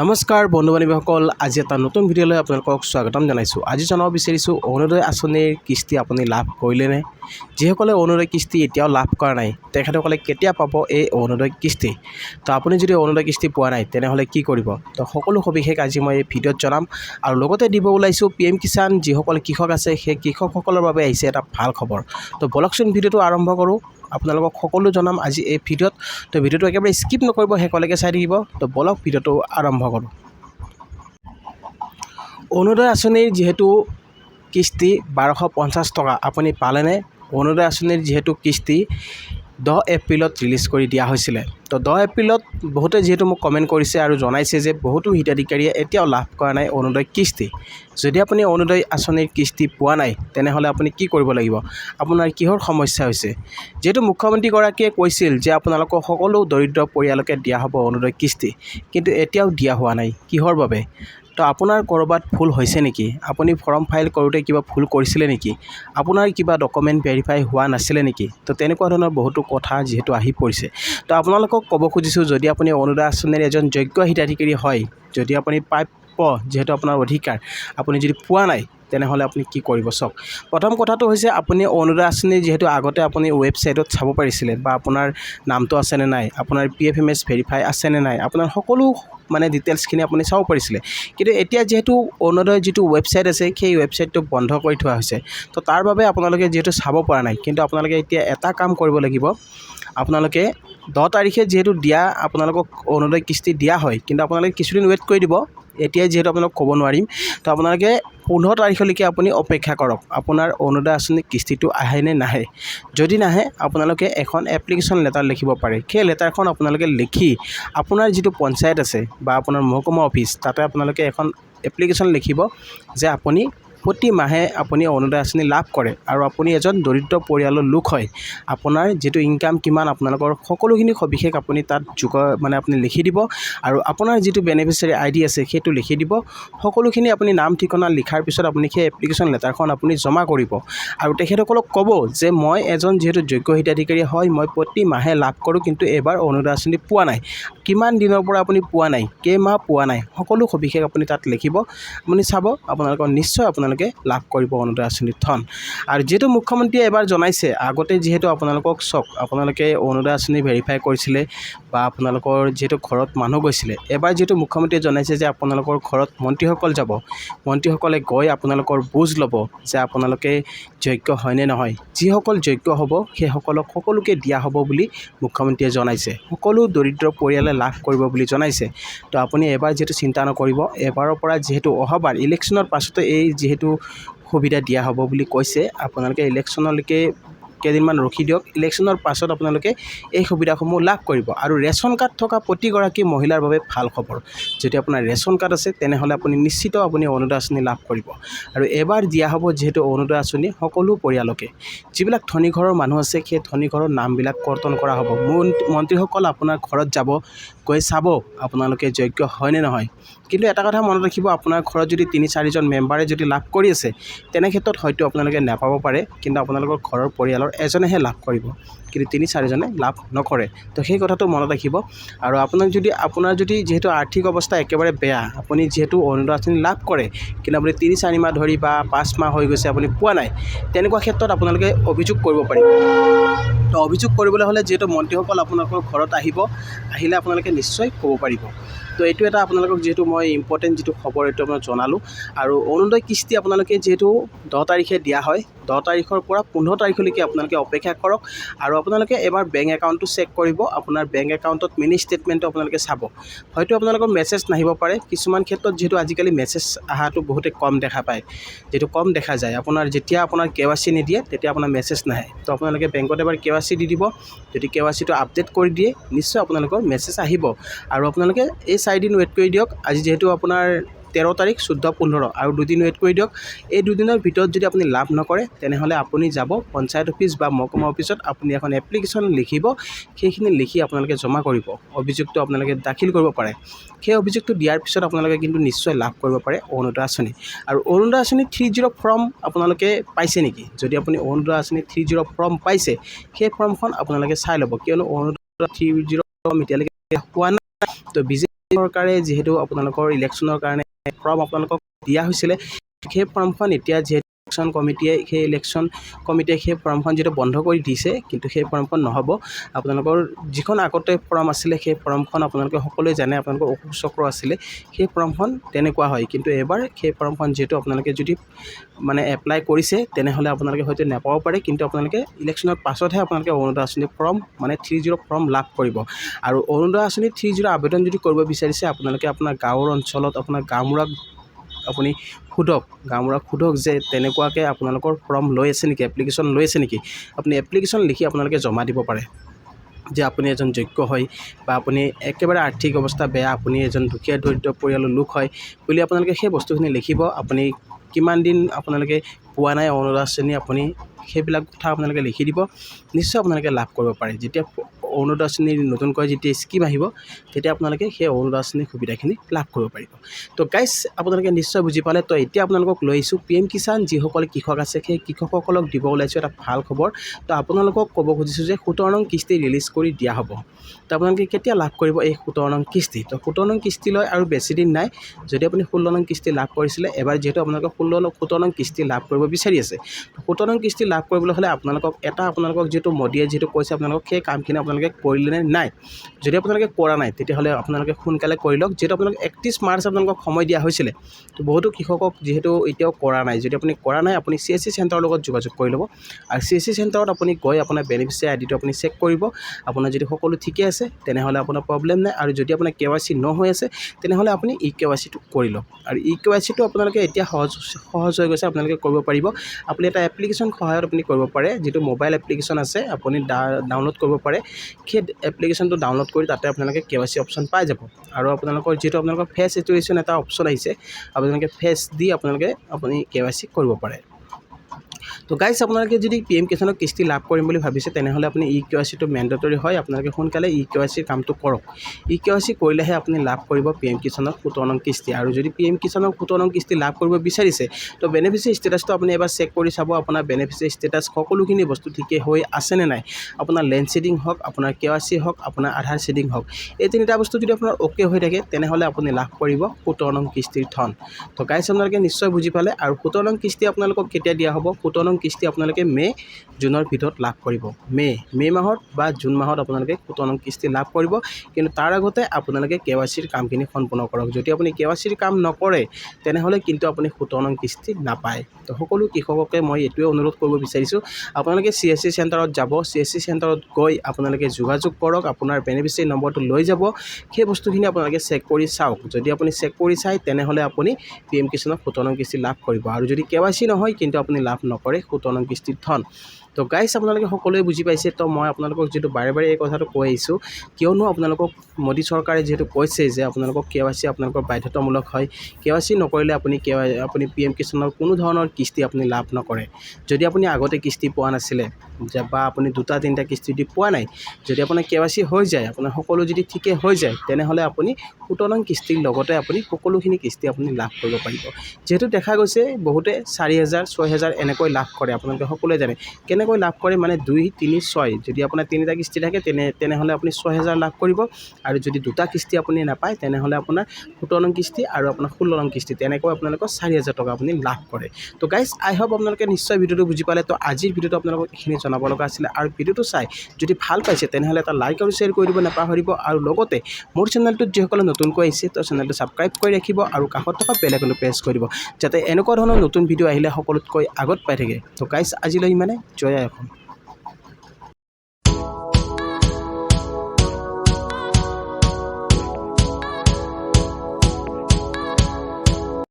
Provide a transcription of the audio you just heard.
নমস্কাৰ বন্ধু বান্ধৱীসকল, আজি এটা নতুন ভিডিঅ'লৈ আপোনালোকক স্বাগতম জনাইছোঁ। আজি জনাব বিচাৰিছোঁ অৰুণোদয় আঁচনিৰ কিস্তি আপুনি লাভ কৰিলেনে? যিসকলে অৰুণোদয় কিস্তি এতিয়াও লাভ কৰা নাই তেখেতসকলে কেতিয়া পাব এই অৰুণোদয় কিস্তি? তো আপুনি যদি অৰুণোদয় কিস্তি পোৱা নাই তেনেহ'লে কি কৰিব? তো সকলো সবিশেষ আজি মই এই ভিডিঅ'ত জনাম আৰু লগতে দিব ওলাইছোঁ PM কিষাণ। যিসকল কৃষক আছে সেই কৃষকসকলৰ বাবে আহিছে এটা ভাল খবৰ। তো বলকচোন ভিডিঅ'টো আৰম্ভ কৰোঁ। আপোনালোকক সকলো জনাম আজি এই ভিডিঅ'ত। তো ভিডিঅ'টো একেবাৰে স্কিপ নকৰিব, শেষলৈকে চাই থাকিব। তো বলক ভিডিঅ'টো আৰম্ভ কৰোঁ। অৰুণোদয় আঁচনিৰ যিহেতু কিস্তি 1250 টকা আপুনি পালেনে? অৰুণোদয় আঁচনিৰ যিহেতু কিস্তি 10 এপ্ৰিলত ৰিলিজ কৰি দিয়া হৈছিলে। তো 10 এপ্ৰিলত বহুতে যিহেতু মোক কমেণ্ট কৰিছে আৰু জনাইছে যে বহুতো হিতাধিকাৰীয়ে এতিয়াও লাভ কৰা নাই অৰুণোদয় কিস্তি। যদি আপুনি অৰুণোদয় আঁচনিৰ কিস্তি পোৱা নাই তেনেহ'লে আপুনি কি কৰিব লাগিব? আপোনাৰ কিহৰ সমস্যা হৈছে? যিহেতু মুখ্যমন্ত্ৰীগৰাকীয়ে কৈছিল যে আপোনালোকৰ সকলো দৰিদ্ৰ পৰিয়ালকে দিয়া হ'ব অৰুণোদয় কিস্তি, কিন্তু এতিয়াও দিয়া হোৱা নাই। কিহৰ বাবে? তো আপোনাৰ ক'ৰবাত ভুল হৈছে নেকি? আপুনি ফৰ্ম ফাইল কৰোঁতে কিবা ভুল কৰিছিলে নেকি? আপোনাৰ কিবা ডকুমেণ্ট ভেৰিফাই হোৱা নাছিলে নেকি? তো তেনেকুৱা ধৰণৰ বহুতো কথা যিহেতু আহি পৰিছে। তো আপোনালোকক ক'ব খুজিছোঁ, যদি আপুনি অৰুণোদয় আঁচনিৰ এজন যোগ্য হিতাধিকাৰী হয়, যদি আপুনি প্ৰাপ্য যিহেতু আপোনাৰ অধিকাৰ, আপুনি যদি পোৱা নাই তেনেহ'লে আপুনি কি কৰিব? চাওক, প্ৰথম কথাটো হৈছে আপুনি অৰুণোদয় আঁচনি যিহেতু আগতে আপুনি ৱেবছাইটত চাব পাৰিছিলে বা আপোনাৰ নামটো আছেনে নাই, আপোনাৰ PFMS ভেৰিফাই আছেনে নাই, আপোনাৰ সকলো ডিটেইলছখিনি আপুনি চাব পাৰিছিলে। কিন্তু এতিয়া যিহেতু অৰুণোদয়ৰ যিটো ৱেবছাইট আছে সেই ৱেবছাইটটো বন্ধ কৰি থোৱা হৈছে। তো তাৰ বাবে আপোনালোকে যিহেতু চাব পৰা নাই, কিন্তু আপোনালোকে এতিয়া এটা কাম কৰিব লাগিব। আপোনালোকে 10 তাৰিখে যিহেতু দিয়া আপোনালোকক অৰুণোদয় কিস্তি দিয়া হয়, কিন্তু আপোনালোকে কিছুদিন ৱেইট কৰি দিব। এতিয়াই যিহেতু আপোনালোক ক'ব নোৱাৰিম, তো আপোনালোকে 15 তাৰিখলৈকে আপুনি অপেক্ষা কৰক আপোনাৰ অৰুণোদয় আঁচনিৰ কিস্তিটো আহে নে নাহে। যদি নাহে আপোনালোকে এখন এপ্লিকেশ্যন লেটাৰ লিখিব পাৰে। সেই লেটাৰখন আপোনালোকে লিখি আপোনাৰ যিটো পঞ্চায়ত আছে বা আপোনাৰ মহকুমা অফিচ, তাতে আপোনালোকে এখন এপ্লিকেশ্যন লিখিব যে আপুনি প্ৰতি মাহে আপুনি অৰুণোদয় আঁচনি লাভ কৰে আৰু আপুনি এজন দৰিদ্ৰ পৰিয়ালৰ লোক হয়। আপোনাৰ যিটো ইনকাম কিমান, আপোনালোকৰ সকলোখিনি সবিশেষ আপুনি তাত আপুনি লিখি দিব আৰু আপোনাৰ যিটো বেনিফিচিয়াৰী ID আছে সেইটো লিখি দিব। সকলোখিনি আপুনি নাম ঠিকনা লিখাৰ পিছত আপুনি সেই এপ্লিকেশ্যন লেটাৰখন আপুনি জমা কৰিব আৰু তেখেতসকলক ক'ব যে মই এজন যিহেতু যোগ্য হিতাধিকাৰী হয়, মই প্ৰতি মাহে লাভ কৰোঁ, কিন্তু এইবাৰ অৰুণোদয় আঁচনি পোৱা নাই। কিমান দিনৰ পৰা আপুনি পোৱা নাই, কেইমাহ পোৱা নাই, সকলো সবিশেষ আপুনি তাত লিখিব। আপুনি চাব আপোনালোকৰ নিশ্চয় আপোনালোকে লাভ কৰিব অৰুণোদয় আঁচনিৰ ধন। আৰু যিহেতু মুখ্যমন্ত্ৰীয়ে এবাৰ জনাইছে, আগতে যিহেতু আপোনালোকক চাওক, আপোনালোকে অৰুণোদয় আঁচনি ভেৰিফাই কৰিছিলে বা আপোনালোকৰ যিহেতু ঘৰত মানুহ গৈছিলে, এবাৰ যিহেতু মুখ্যমন্ত্ৰীয়ে জনাইছে যে আপোনালোকৰ ঘৰত মন্ত্ৰীসকল যাব, মন্ত্ৰীসকলে গৈ আপোনালোকৰ বুজ ল'ব যে আপোনালোকে যোগ্য হয়নে নহয়। যিসকল যোগ্য হ'ব সেইসকলক সকলোকে দিয়া হ'ব বুলি মুখ্যমন্ত্ৰীয়ে জনাইছে। সকলো দৰিদ্ৰ পৰিয়ালে লাভ কৰিব বুলি জনাইছে। তো আপুনি এবাৰ যিহেতু চিন্তা নকৰিব, এবাৰৰ পৰা যিহেতু অহাবাৰ ইলেকশ্যনৰ পাছতে এই যিহেতু সুবিধা দিয়া হ'ব বুলি কৈছে, আপোনালোকে ইলেকশ্যনলৈকে কেইদিনমান ৰখি দিয়ক। ইলেকশ্যনৰ পাছত আপোনালোকে এই সুবিধাসমূহ লাভ কৰিব। আৰু ৰেচন কাৰ্ড থকা প্ৰতিগৰাকী মহিলাৰ বাবে ভাল খবৰ। যদি আপোনাৰ ৰেচন কাৰ্ড আছে তেনেহ'লে আপুনি নিশ্চিত আপুনি অৰুণোদয় আঁচনি লাভ কৰিব। আৰু এবাৰ দিয়া হ'ব যিহেতু অৰুণোদয় আঁচনি সকলো পৰিয়ালকে। যিবিলাক ধনী ঘৰৰ মানুহ আছে সেই ধনী ঘৰৰ নামবিলাক কৰ্তন কৰা হ'ব। মন্ত্ৰীসকল আপোনাৰ ঘৰত যাব, গৈ চাব আপোনালোকে যোগ্য হয়নে নহয়। কিন্তু এটা কথা মনত ৰাখিব, আপোনাৰ ঘৰত যদি 3-4জন মেম্বাৰে যদি লাভ কৰি আছে, তেনে ক্ষেত্ৰত হয়তো আপোনালোকে নাপাব পাৰে, কিন্তু আপোনালোকৰ ঘৰৰ পৰিয়ালৰ এজনেহে লাভ কৰিব, কিন্তু 3-4জনে লাভ নকৰে। তো সেই কথাটো মনত ৰাখিব। আৰু আপোনাৰ যদি যিহেতু আৰ্থিক অৱস্থা একেবাৰে বেয়া, আপুনি যিহেতু অৰুণোদয় আঁচনি লাভ কৰে কিন্তু আপুনি 3-4 মাহ ধৰি বা 5 মাহ হৈ গৈছে আপুনি পোৱা নাই, তেনেকুৱা ক্ষেত্ৰত আপোনালোকে অভিযোগ কৰিব পাৰিব। তো অভিযোগ কৰিবলৈ হ'লে যিহেতু মন্ত্ৰীসকল আপোনালোকৰ ঘৰত আহিলে আপোনালোকে নিশ্চয় ক'ব পাৰিব। তো এইটো এটা আপোনালোকক যিহেতু মই ইম্পৰ্টেণ্ট যিটো খবৰ এইটো আপোনাক জনালোঁ। আৰু অৰুণোদয় কিস্তি আপোনালোকে যিহেতু 10 তাৰিখে দিয়া হয়, 10 তাৰিখৰ পৰা 15 তাৰিখলৈকে আপোনালোকে অপেক্ষা কৰক। আৰু আপোনালোকে এবাৰ বেংক একাউণ্টটো চেক কৰিব। আপোনাৰ বেংক একাউণ্টত মিনি ষ্টেটমেণ্টটো আপোনালোকে চাব। হয়তো আপোনালোকৰ মেছেজ নাহিব পাৰে, কিছুমান ক্ষেত্ৰত যিহেতু আজিকালি মেছেজ অহাটো বহুতে কম দেখা পায়, যিহেতু কম দেখা যায়। যেতিয়া আপোনাৰ KYC নিদিয়ে তেতিয়া আপোনাৰ মেছেজ নাহে। তো আপোনালোকে বেংকত এবাৰ KYC দি দিব। যদি KYCটো আপডেট কৰি দিয়ে নিশ্চয় আপোনালোকৰ মেছেজ আহিব। আৰু আপোনালোকে এই 4 দিন ৱেইট কৰি দিয়ক। আজি যিহেতু আপোনাৰ 13 তাৰিখ, 14, 15 আৰু 2 দিন ৱেইট কৰি দিয়ক। এই 2 দিনৰ ভিতৰত যদি আপুনি লাভ নকৰে তেনেহ'লে আপুনি যাব পঞ্চায়ত অফিচ বা মহকুমা অফিচত, আপুনি এখন এপ্লিকেশ্যন লিখিব। সেইখিনি লিখি আপোনালোকে জমা কৰিব। অভিযোগটো আপোনালোকে দাখিল কৰিব পাৰে। সেই অভিযোগটো দিয়াৰ পিছত আপোনালোকে কিন্তু নিশ্চয় লাভ কৰিব পাৰে অৰুণোদয় আঁচনি। আৰু অৰুণোদয় আঁচনি 30 ফৰ্ম আপোনালোকে পাইছে নেকি? যদি আপুনি অৰুণোদয় আঁচনি 30 ফৰ্ম পাইছে, সেই ফৰ্মখন আপোনালোকে চাই ল'ব, কিয়নো অৰুণোদয় 30 ফৰ্ম এতিয়ালৈকে পোৱা নাই। তো চৰকাৰে যিহেতু আপোনালোকৰ ইলেকশ্যনৰ কাৰণে ফৰ্ম আপোনালোকক দিয়া হৈছিলে, সেই ফৰ্মখন এতিয়া যিহেতু ইলেকশ্যন কমিটিয়ে সেই ফৰ্মখন যিহেতু বন্ধ কৰি দিছে, কিন্তু সেই ফৰ্মখন নহ'ব। আপোনালোকৰ যিখন আগতে ফৰ্ম আছিলে সেই ফৰ্মখন আপোনালোকে সকলোৱে জানে, আপোনালোকৰ অশোক চক্ৰ আছিলে, সেই ফৰ্মখন তেনেকুৱা হয়। কিন্তু এবাৰ সেই ফৰ্মখন যিহেতু আপোনালোকে যদি মানে এপ্লাই কৰিছে, তেনেহ'লে আপোনালোকে হয়তো নাপাব পাৰে, কিন্তু আপোনালোকে ইলেকশ্যনৰ পাছতহে আপোনালোকে অৰুণোদয় আঁচনি ফৰ্ম মানে 30 ফৰ্ম লাভ কৰিব। আৰু অৰুণোদয় আঁচনি 30 আবেদন যদি কৰিব বিচাৰিছে, আপোনালোকে আপোনাৰ গাঁৱৰ অঞ্চলত আপোনাৰ গাঁওবুঢ়াক আপুনি গাঁওবুঢ়াক সোধক যে তেনেকুৱাকৈ আপোনালোকৰ ফৰ্ম লৈ আছে নেকি, এপ্লিকেশ্যন লৈ আছে নেকি। আপুনি এপ্লিকেশ্যন লিখি আপোনালোকে জমা দিব পাৰে যে আপুনি এজন যোগ্য হয়, বা আপুনি একেবাৰে আৰ্থিক অৱস্থা বেয়া, আপুনি এজন দুখীয়া দৰিদ্ৰ পৰিয়ালৰ লোক হয় বুলি আপোনালোকে সেই বস্তুখিনি লিখিব। আপুনি কিমান দিন আপোনালোকে পোৱা নাই অৰুণোদয় আঁচনি, আপুনি সেইবিলাক কথা আপোনালোকে লিখি দিব, নিশ্চয় আপোনালোকে লাভ কৰিব পাৰে। যেতিয়া অৰুণোদয় আঁচনিৰ নতুনকৈ যেতিয়া স্কিম আহিব, তেতিয়া আপোনালোকে সেই অৰুণোদয় আঁচনিৰ সুবিধাখিনি লাভ কৰিব পাৰিব। তো গাইজ, আপোনালোকে নিশ্চয় বুজি পালে। তো এতিয়া আপোনালোকক লৈ আহিছোঁ PM কিষাণ, যিসকল কৃষক আছে সেই কৃষকসকলক দিব ওলাইছোঁ এটা ভাল খবৰ। তো আপোনালোকক ক'ব খুজিছোঁ যে 17 নং কিস্তি ৰিলিজ কৰি দিয়া হ'ব। তো আপোনালোকে কেতিয়া লাভ কৰিব এই 17 নং কিস্তি? তো 17 নং কিস্তিলৈ আৰু বেছি দিন নাই। যদি আপুনি 16 নং কিস্তি লাভ কৰিছিলে, এবাৰ যিহেতু আপোনালোকে 17 নং কিস্তি লাভ কৰিব বিচাৰি আছে, 17 নং কিস্তি লাভ কৰিবলৈ হ'লে আপোনালোকক যিহেতু মোদীয়ে যিহেতু কৈছে আপোনালোকক সেই কামখিনি আপোনালোকে কৰিলে নে নাই। যদি আপোনালোকে কৰা নাই, তেতিয়াহ'লে আপোনালোকে সোনকালে কৰি লওক, যিহেতু আপোনালোকে 31 মাৰ্চ আপোনালোকক সময় দিয়া হৈছিলে। তো বহুতো কৃষকক যিহেতু এতিয়াও কৰা নাই, যদি আপুনি কৰা নাই, আপুনি CSC চেণ্টাৰৰ লগত যোগাযোগ কৰি ল'ব। আৰু CSC চেণ্টাৰত আপুনি গৈ আপোনাৰ বেনিফিচিয়াৰী আইডিটো আপুনি চেক কৰিব। আপোনাৰ যদি সকলো ঠিকে আছে, তেনেহ'লে আপোনাৰ প্ৰব্লেম নাই। আৰু যদি আপোনাৰ KYC হৈ আছে, তেনেহ'লে আপুনি EKYCটো কৰি লওক। আৰু EKYCটো আপোনালোকে এতিয়া সহজ হৈ গৈছে, আপোনালোকে কৰিব পাৰিব। আপুনি এটা এপ্লিকেশ্যন সহায়ত আপুনি কৰিব পাৰে, যিটো মোবাইল এপ্লিকেশ্যন আছে, আপুনি ডাউনলোড কৰিব পাৰে। সেই এপ্লিকেশ্যনটো ডাউনলোড কৰি তাতে আপোনালোকে KYC অপশ্যন পাই যাব। আৰু আপোনালোকৰ যিহেতু আপোনালোকৰ ফেচ এক্টিভেশ্যন এটা অপশ্যন আহিছে, আপোনালোকে ফেচ দি আপুনি KYC কৰিব পাৰে। তো গাইজ, আপোনালোকে যদি PM কিষাণৰ কিস্তি লাভ কৰিম বুলি ভাবিছে, তেনেহ'লে আপুনি EKYCটো মেণ্ডেটৰী হয়। আপোনালোকে সোনকালে EKYCৰ কামটো কৰক। EKYC কৰিলেহে আপুনি লাভ কৰিব PM কিষাণৰ 17 নং কিস্তি। আৰু যদি PM কিষাণৰ 17 নং কিস্তি লাভ কৰিব বিচাৰিছে, তো বেনিফিচিয়াৰী ষ্টেটাছটো আপুনি এবাৰ চেক কৰি চাব। আপোনাৰ বেনিফিচিয়াৰী ষ্টেটাছ সকলোখিনি বস্তু ঠিকে হৈ আছেনে নাই। আপোনাৰ লেণ্ড ছেডিং হওক, আপোনাৰ KYC হওক, আপোনাৰ আধাৰ ছেডিং হওক, এই তিনিটা বস্তু যদি আপোনাৰ অ'কে হৈ থাকে, তেনেহ'লে আপুনি লাভ কৰিব 17 নং কিস্তিৰ ধন। তো গাইজ, আপোনালোকে নিশ্চয় বুজি পালে। আৰু 17 নং কিস্তি আপোনালোকক কেতিয়া দিয়া হ'ব? 17 নং কিস্তি আপোনালোকে জুনৰ ভিতৰত লাভ কৰিব। মে' মাহত বা জুন মাহত আপোনালোকে 17 নং কিস্তি লাভ কৰিব। কিন্তু তাৰ আগতে আপোনালোকে KYCৰ কামখিনি সম্পূৰ্ণ কৰক। যদি আপুনি KYCৰ কাম নকৰে, তেনেহ'লে কিন্তু আপুনি 17 নং কিস্তি নাপায়। তো সকলো কৃষককে মই এইটোৱে অনুৰোধ কৰিব বিচাৰিছোঁ, আপোনালোকে CSC চেণ্টাৰত যাব। CSC চেণ্টাৰত গৈ আপোনালোকে যোগাযোগ কৰক, আপোনাৰ বেনিফিচিয়াৰী নম্বৰটো লৈ যাব। সেই বস্তুখিনি আপোনালোকে চেক কৰি চাওক। যদি আপুনি চেক কৰি চায়, তেনেহ'লে আপুনি PM কিষাণৰ 17 নং কিস্তি লাভ কৰিব। আৰু যদি KYC নহয়, কিন্তু আপুনি লাভ নকৰে 17 নং কিস্তিৰ ধন। তো গাইজ, আপোনালোকে সকলোৱে বুজি পাইছে। তো মই আপোনালোকক যিহেতু বাৰে এই কথাটো কৈ আহিছোঁ, কিয়নো আপোনালোকক মোদী চৰকাৰে যিহেতু কৈছে যে আপোনালোকক KYC আপোনালোকৰ বাধ্যতামূলক হয়। KYC নকৰিলে আপুনি PM কিষাণৰ কোনো ধৰণৰ কিস্তি আপুনি লাভ নকৰে। যদি আপুনি আগতে কিস্তি পোৱা নাছিলে, বা আপুনি 2-3টা কিস্তি দি পোৱা নাই, যদি আপোনাৰ KYC হৈ যায়, আপোনাৰ সকলো যদি ঠিকে হৈ যায়, তেনেহ'লে আপুনি 17 নং কিস্তিৰ লগতে আপুনি সকলোখিনি কিস্তি আপুনি লাভ কৰিব পাৰিব। যিহেতু দেখা গৈছে বহুতে 4,000, 6,000 এনেকৈ লাভ কৰে। আপোনালোকে সকলোৱে জানে কেনেকৈ লাভ কৰে, মানে 2, 3, 6। যদি আপোনাৰ 3টা কিস্তি থাকে, তেনেহ'লে আপুনি 6,000 লাভ কৰিব। আৰু যদি 2টা কিস্তি আপুনি নাপায়, তেনেহ'লে আপোনাৰ 17 নং কিস্তি আৰু আপোনাৰ 16 নং কিস্তি, তেনেকৈ আপোনালোকৰ 4,000 টকা আপুনি লাভ কৰে। তো গাইজ, আই হোপ আপোনালোকে নিশ্চয় ভিডিঅ'টো বুজি পালে। তো আজিৰ ভিডিঅ'টো আপোনালোকক এইখিনি জনাব লগা আছিলে। আৰু ভিডিঅ'টো চাই যদি ভাল পাইছে, তেনেহ'লে এটা লাইক আৰু শ্বেয়াৰ কৰি দিব নাপাহৰিব। আৰু লগতে মোৰ চেনেলটোত যিসকলে নতুনকৈ আহিছে, তো চেনেলটো ছাবস্ক্ৰাইব কৰি ৰাখিব আৰু কাষত থকা বেল আইকনটো প্ৰেছ কৰি দিব, যাতে এনেকুৱা ধৰণৰ নতুন ভিডিঅ' আহিলে সকলোতকৈ আগত পাই থাকে। তো গাইজ, আজিলৈ ইমানে। জয় আই অসম।